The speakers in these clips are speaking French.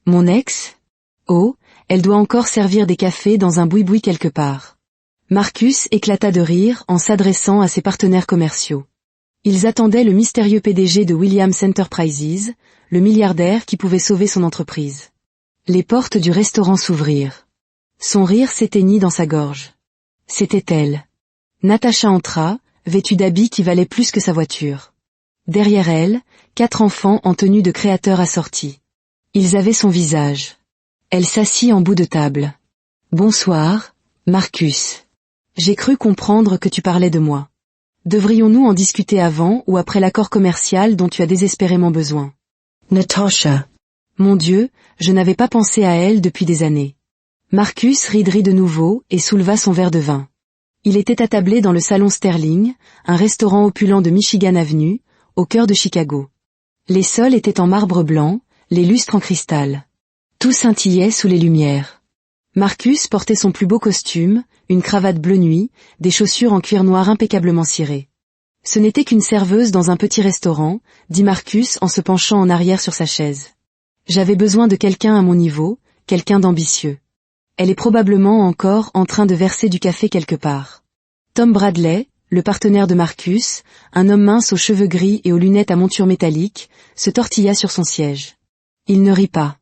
Mon ex? Oh, elle doit encore servir des cafés dans un boui-boui quelque part. Marcus éclata de rire en s'adressant à ses partenaires commerciaux. Ils attendaient le mystérieux PDG de Williams Enterprises, le milliardaire qui pouvait sauver son entreprise. Les portes du restaurant s'ouvrirent. Son rire s'éteignit dans sa gorge. C'était elle. Natacha entra, vêtue d'habits qui valaient plus que sa voiture. Derrière elle, 4 enfants en tenue de créateur assortis. Ils avaient son visage. Elle s'assit en bout de table. « Bonsoir, Marcus. J'ai cru comprendre que tu parlais de moi. Devrions-nous en discuter avant ou après l'accord commercial dont tu as désespérément besoin? » Natasha. Mon Dieu, je n'avais pas pensé à elle depuis des années. Marcus rit de nouveau et souleva son verre de vin. Il était attablé dans le salon Sterling, un restaurant opulent de Michigan Avenue, au cœur de Chicago. Les sols étaient en marbre blanc, les lustres en cristal. Tout scintillait sous les lumières. Marcus portait son plus beau costume, une cravate bleu nuit, des chaussures en cuir noir impeccablement cirées. Ce n'était qu'une serveuse dans un petit restaurant, dit Marcus en se penchant en arrière sur sa chaise. J'avais besoin de quelqu'un à mon niveau, quelqu'un d'ambitieux. Elle est probablement encore en train de verser du café quelque part. Tom Bradley, le partenaire de Marcus, un homme mince aux cheveux gris et aux lunettes à monture métallique, se tortilla sur son siège. Il ne rit pas.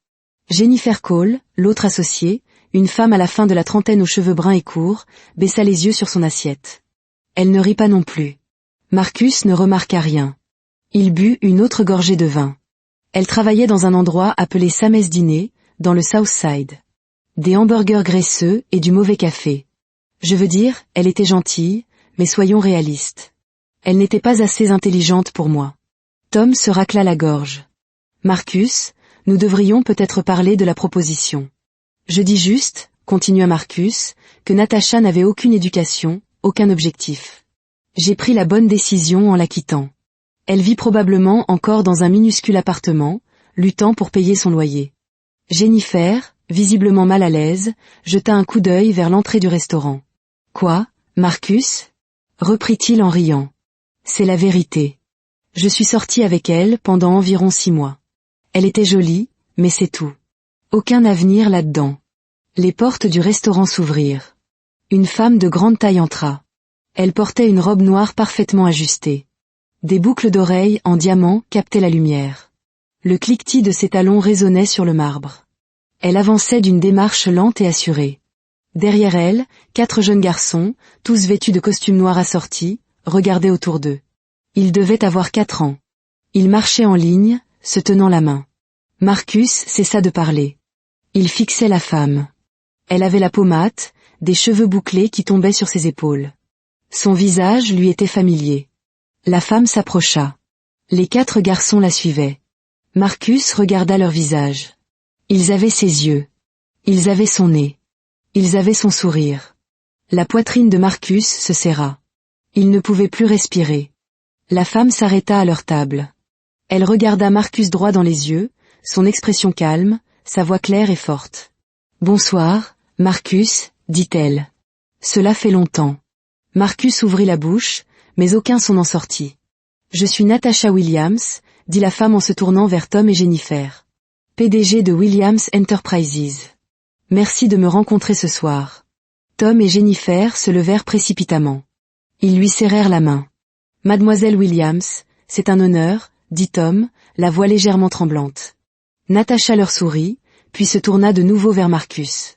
Jennifer Cole, l'autre associée, une femme à la fin de la trentaine aux cheveux bruns et courts, baissa les yeux sur son assiette. Elle ne rit pas non plus. Marcus ne remarqua rien. Il but une autre gorgée de vin. Elle travaillait dans un endroit appelé Sam's Diner, dans le South Side. Des hamburgers graisseux et du mauvais café. Je veux dire, elle était gentille, mais soyons réalistes. Elle n'était pas assez intelligente pour moi. Tom se racla la gorge. Marcus, nous devrions peut-être parler de la proposition. Je dis juste, continua Marcus, que Natacha n'avait aucune éducation, aucun objectif. J'ai pris la bonne décision en la quittant. Elle vit probablement encore dans un minuscule appartement, luttant pour payer son loyer. Jennifer, visiblement mal à l'aise, jeta un coup d'œil vers l'entrée du restaurant. « Quoi, Marcus ?» reprit-il en riant. « C'est la vérité. Je suis sorti avec elle pendant environ 6 mois. Elle était jolie, mais c'est tout. Aucun avenir là-dedans. » Les portes du restaurant s'ouvrirent. Une femme de grande taille entra. Elle portait une robe noire parfaitement ajustée. Des boucles d'oreilles en diamant captaient la lumière. Le cliquetis de ses talons résonnait sur le marbre. Elle avançait d'une démarche lente et assurée. Derrière elle, 4 jeunes garçons, tous vêtus de costumes noirs assortis, regardaient autour d'eux. Ils devaient avoir 4 ans. Ils marchaient en ligne, se tenant la main. Marcus cessa de parler. Il fixait la femme. Elle avait la peau mate, des cheveux bouclés qui tombaient sur ses épaules. Son visage lui était familier. La femme s'approcha. Les 4 garçons la suivaient. Marcus regarda leur visage. Ils avaient ses yeux. Ils avaient son nez. Ils avaient son sourire. La poitrine de Marcus se serra. Il ne pouvait plus respirer. La femme s'arrêta à leur table. Elle regarda Marcus droit dans les yeux, son expression calme, sa voix claire et forte. « Bonsoir, Marcus, dit-elle. Cela fait longtemps. » Marcus ouvrit la bouche, mais aucun son n'en sortit. « Je suis Natasha Williams, dit la femme en se tournant vers Tom et Jennifer. PDG de Williams Enterprises. Merci de me rencontrer ce soir. » Tom et Jennifer se levèrent précipitamment. Ils lui serrèrent la main. « Mademoiselle Williams, c'est un honneur, dit Tom, la voix légèrement tremblante. Natasha leur sourit, puis se tourna de nouveau vers Marcus.